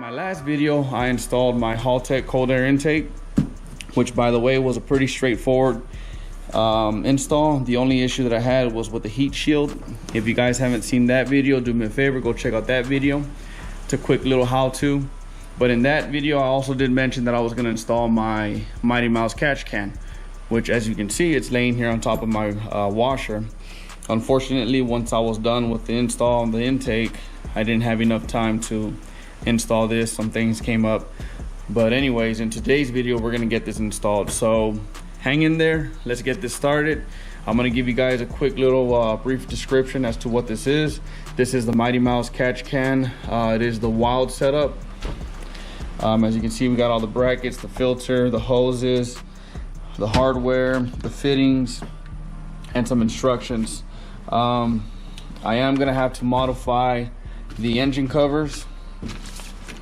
my last video, I installed my Haltech cold air intake, which by the way was a pretty straightforward install. The only issue that I had was with the heat shield. If you guys haven't seen that video, do me a favor, go check out that video. It's a quick little how-to. But in that video, I also did mention that I was going to install my Mighty Mouse catch can, which as you can see, it's laying here on top of my washer. Unfortunately, once I was done with the install on the intake, I didn't have enough time to install this. Some things came up. But anyways, in today's video, we're going to get this installed. So hang in there. Let's get this started. I'm going to give you guys a quick little brief description as to what this is. This is the Mighty Mouse catch can. It is the wild setup. As you can see, we got all the brackets, the filter, the hoses, the hardware, the fittings, and some instructions. I am gonna have to modify the engine covers,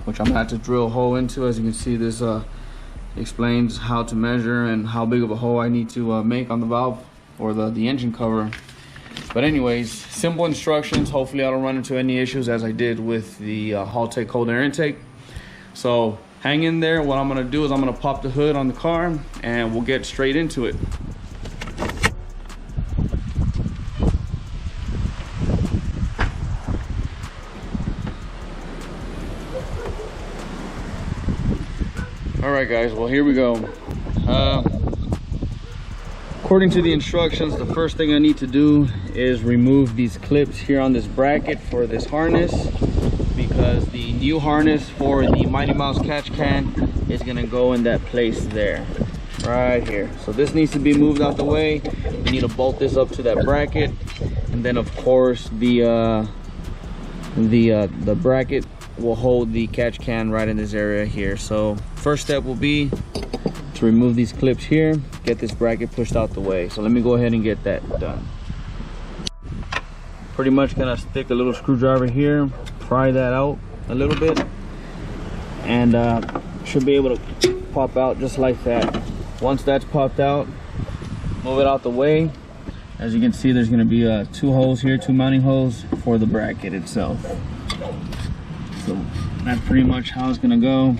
which I'm gonna have to drill a hole into. As you can see, this explains how to measure and how big of a hole I need to make on the valve or the engine cover. But anyways, simple instructions. Hopefully I don't run into any issues as I did with the Haltech cold air intake. So hang in there. What I'm gonna do is I'm gonna pop the hood on the car and we'll get straight into it. All right guys, well here we go. According to the instructions, the first thing I need to do is remove these clips here on this bracket for this harness, because the new harness for the Mighty Mouse catch can is gonna go in that place there, right here. So this needs to be moved out the way. We need to bolt this up to that bracket, and then of course the bracket will hold the catch can right in this area here. So first step will be to remove these clips here, get this bracket pushed out the way. So let me go ahead and get that done. Pretty much gonna stick a little screwdriver here, pry that out a little bit, and should be able to pop out just like that. Once that's popped out, move it out the way. As you can see, there's going to be two holes here, two mounting holes for the bracket itself. So that's pretty much how it's going to go.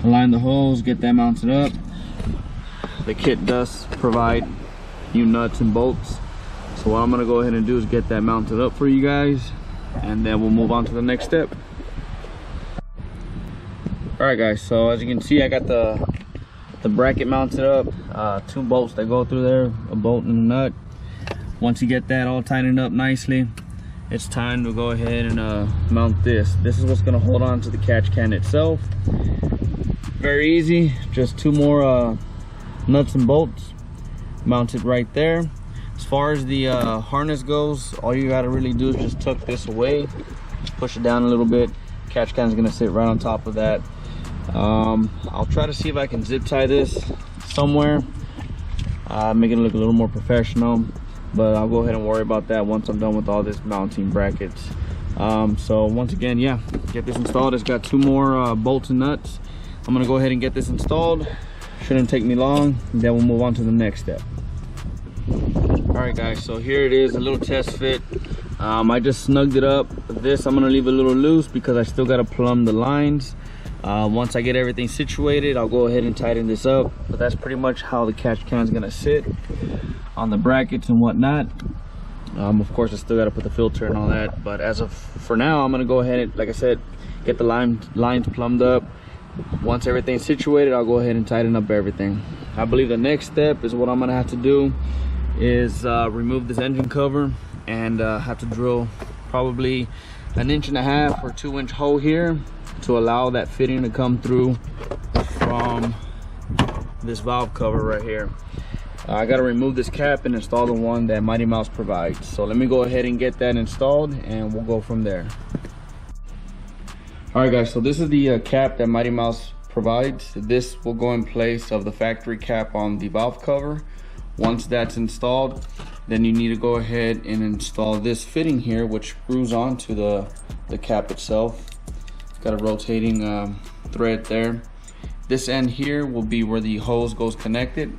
Align the holes, get that mounted up. The kit does provide new nuts and bolts, so what I'm going to go ahead and do is get that mounted up for you guys, and then we'll move on to the next step. All right guys, so as you can see, I got the bracket mounted up, two bolts that go through there, a bolt and a nut. Once you get that all tightened up nicely, it's time to go ahead and mount this. This is what's going to hold on to the catch can itself. Very easy, just two more nuts and bolts mounted right there. As far as the harness goes, all you got to really do is just tuck this away, just push it down a little bit. Catch can is going to sit right on top of that. I'll try to see if I can zip tie this somewhere, make it look a little more professional, but I'll go ahead and worry about that once I'm done with all this mounting brackets. So once again, yeah, get this installed. It's got two more bolts and nuts. I'm gonna go ahead and get this installed. Shouldn't take me long, and then we'll move on to the next step. All right guys, so here it is, a little test fit. I just snugged it up. This I'm gonna leave a little loose because I still gotta plumb the lines. Once I get everything situated, I'll go ahead and tighten this up. But that's pretty much how the catch can is gonna sit on the brackets and whatnot. Of course, I still gotta put the filter and all that, but as of for now, I'm gonna go ahead and, like I said, get the lines plumbed up. Once everything's situated, I'll go ahead and tighten up everything. I believe the next step is what I'm gonna have to do is remove this engine cover and have to drill probably 1.5 or 2 inch hole here to allow that fitting to come through from this valve cover right here. I got to remove this cap and install the one that Mighty Mouse provides. So let me go ahead and get that installed and we'll go from there. All right guys, so this is the cap that Mighty Mouse provides. This will go in place of the factory cap on the valve cover. Once that's installed, then you need to go ahead and install this fitting here, which screws onto the cap itself. It's got a rotating thread there. This end here will be where the hose goes connected.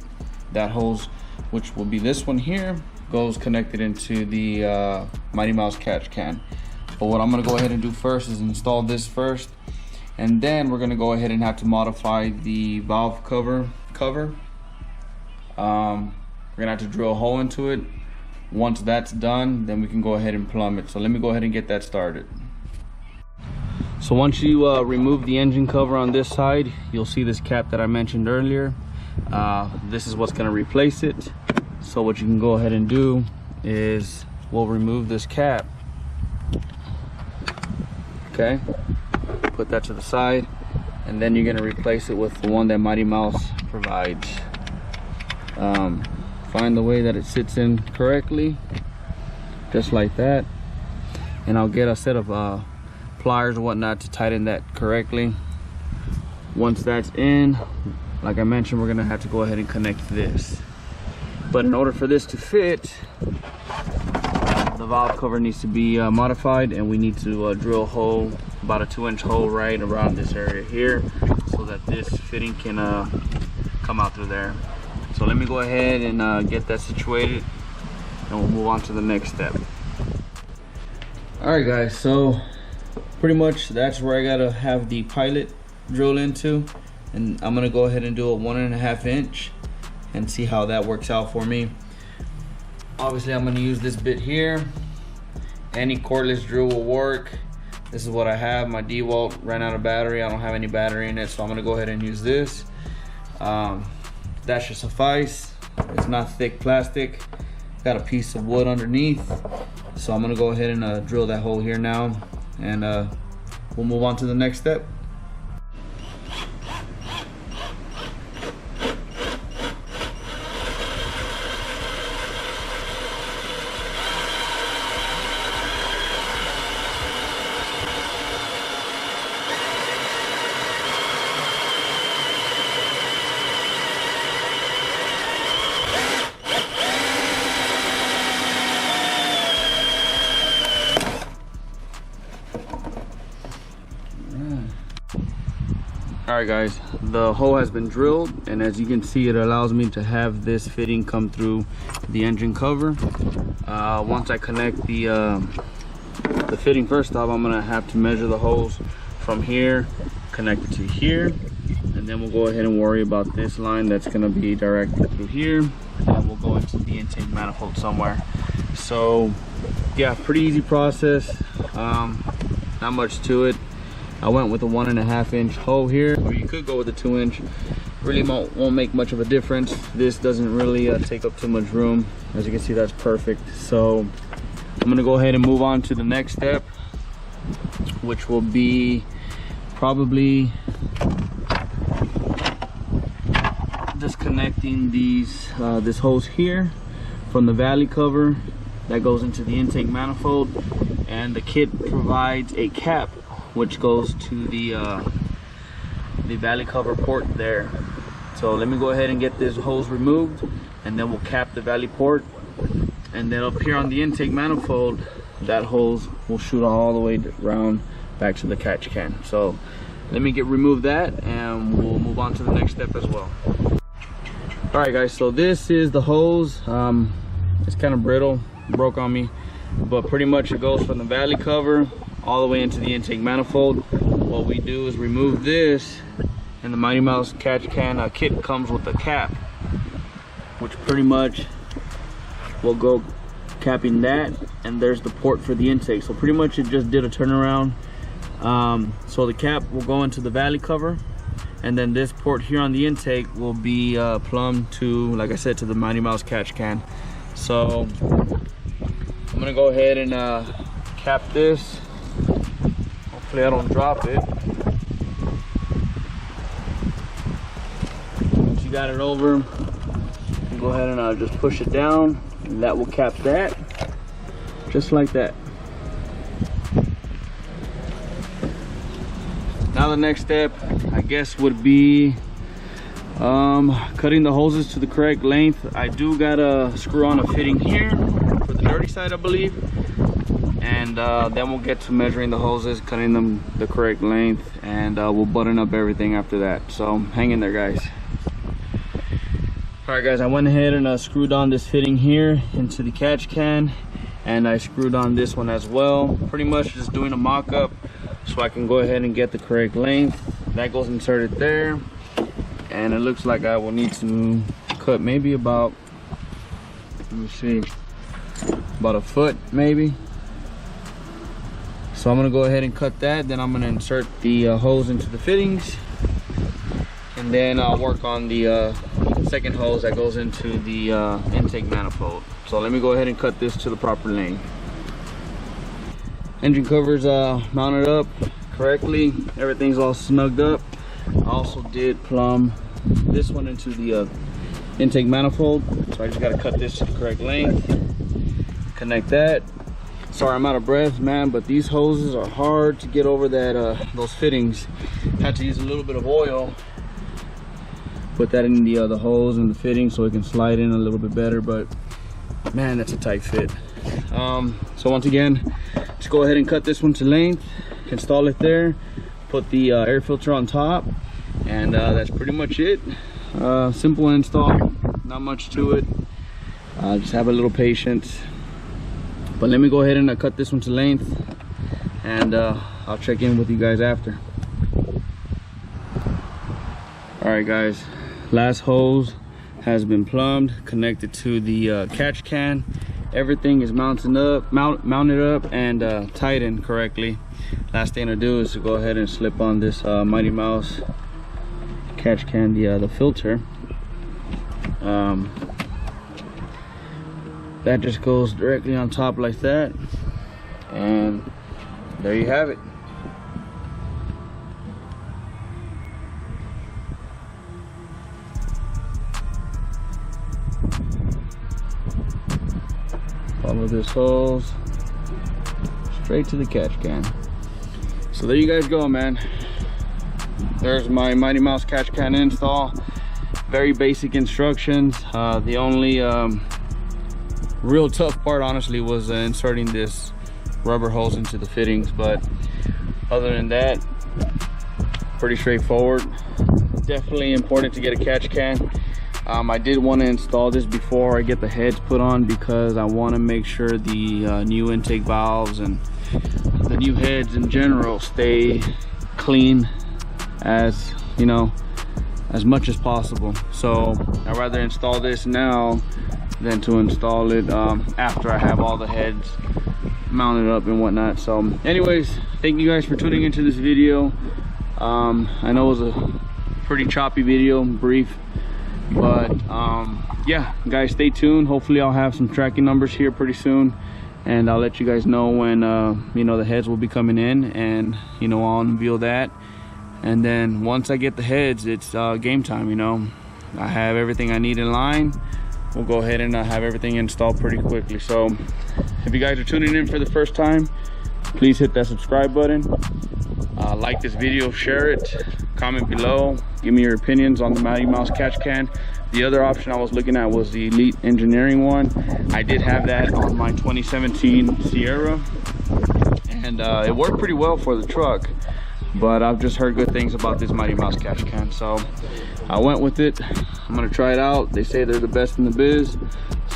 That hose, which will be this one here, goes connected into the Mighty Mouse catch can. But what I'm gonna go ahead and do first is install this first. And then we're gonna go ahead and have to modify the valve cover. We're gonna have to drill a hole into it. Once that's done, then we can go ahead and plumb it. So let me go ahead and get that started. So once you remove the engine cover on this side, you'll see this cap that I mentioned earlier. This is what's gonna replace it. So what you can go ahead and do is we'll remove this cap. Okay, put that to the side, and then you're gonna replace it with the one that Mighty Mouse provides. Find the way that it sits in correctly, just like that, and I'll get a set of pliers or whatnot to tighten that correctly. Once that's in, like I mentioned, we're gonna have to go ahead and connect this. But in order for this to fit, the valve cover needs to be modified, and we need to drill a hole, about a 2-inch hole right around this area here, so that this fitting can come out through there. So let me go ahead and get that situated, and we'll move on to the next step. All right guys, so pretty much that's where I gotta have the pilot drilled into, and I'm gonna go ahead and do a 1.5 inch and see how that works out for me. Obviously I'm gonna use this bit here. Any cordless drill will work. This is what I have. My DeWalt ran out of battery. I don't have any battery in it, so I'm gonna go ahead and use this. That should suffice. It's not thick plastic. Got a piece of wood underneath, so I'm gonna go ahead and drill that hole here now, and we'll move on to the next step. All right guys, the hole has been drilled, and as you can see, it allows me to have this fitting come through the engine cover. Once I connect the fitting, first off, I'm gonna have to measure the holes from here, connect it to here, and then we'll go ahead and worry about this line that's gonna be directed through here, and we'll go into the intake manifold somewhere. So yeah, pretty easy process, not much to it. I went with a 1.5 inch hole here, or you could go with a 2 inch. Really won't make much of a difference. This doesn't really take up too much room. As you can see, that's perfect. So I'm gonna go ahead and move on to the next step, which will be probably disconnecting this hose here from the valley cover that goes into the intake manifold, and the kit provides a cap which goes to the valley cover port there. So let me go ahead and get this hose removed, and then we'll cap the valley port, and then up here on the intake manifold, that hose will shoot all the way around back to the catch can. So let me remove that, and we'll move on to the next step as well. All right guys, so this is the hose. It's kind of brittle, broke on me, but pretty much it goes from the valley cover all the way into the intake manifold. What we do is remove this, and the Mighty Mouse catch can kit comes with a cap, which pretty much will go capping that, and there's the port for the intake. So pretty much it just did a turnaround. So the cap will go into the valley cover, and then this port here on the intake will be plumbed to, like I said, to the Mighty Mouse catch can. So I'm gonna go ahead and cap this. Hopefully I don't drop it. Once you got it over, you can go ahead and just push it down, and that will cap that, just like that. Now the next step, I guess, would be cutting the hoses to the correct length. I do gotta screw on a fitting here for the dirty side, I believe, and then we'll get to measuring the hoses, cutting them the correct length, and we'll button up everything after that. So hang in there, guys. All right guys, I went ahead and screwed on this fitting here into the catch can, and I screwed on this one as well. Pretty much just doing a mock-up so I can go ahead and get the correct length. That goes inserted there, and it looks like I will need to cut maybe about, let me see, about a foot maybe. So I'm gonna go ahead and cut that, then I'm gonna insert the hose into the fittings, and then I'll work on the second hose that goes into the intake manifold. So let me go ahead and cut this to the proper length. Engine covers mounted up correctly, everything's all snugged up. I also did plumb this one into the intake manifold, so I just got to cut this to the correct length, connect that. Sorry I'm out of breath, man, but these hoses are hard to get over that those fittings. Had to use a little bit of oil, put that in the hose and the fitting so it can slide in a little bit better, but man, that's a tight fit. So once again, just go ahead and cut this one to length, install it there, put the air filter on top, and that's pretty much it. Simple install, not much to it. Just have a little patience. But let me go ahead and cut this one to length, and I'll check in with you guys after. All right guys, last hose has been plumbed, connected to the catch can. Everything is mounted up and tightened correctly. Last thing to do is to go ahead and slip on this Mighty Mouse catch can, the filter. That just goes directly on top like that, and there you have it. Follow this hose straight to the catch can. So there you guys go, man. There's my Mighty Mouse catch can install. Very basic instructions. The only real tough part honestly was inserting this rubber hose into the fittings, but other than that, pretty straightforward. Definitely important to get a catch can. I did want to install this before I get the heads put on, because I want to make sure the new intake valves and the new heads in general stay clean, as you know, as much as possible. So I'd rather install this now than to install it after I have all the heads mounted up and whatnot. So anyways, thank you guys for tuning into this video. I know it was a pretty choppy video, brief, but yeah guys, stay tuned. Hopefully I'll have some tracking numbers here pretty soon, and I'll let you guys know when you know, the heads will be coming in, and you know, I'll unveil that. And then once I get the heads, it's game time. You know, I have everything I need in line. We'll go ahead and have everything installed pretty quickly. So if you guys are tuning in for the first time, please hit that subscribe button, like this video, share it, comment below, give me your opinions on the Mighty Mouse catch can. The other option I was looking at was the Elite Engineering one. I did have that on my 2017 Sierra, and it worked pretty well for the truck, but I've just heard good things about this Mighty Mouse catch can, so I went with it. I'm gonna try it out. They say they're the best in the biz,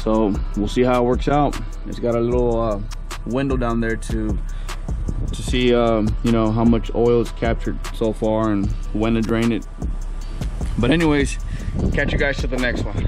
so we'll see how it works out. It's got a little window down there to see you know, how much oil is captured so far and when to drain it. But anyways, catch you guys to the next one.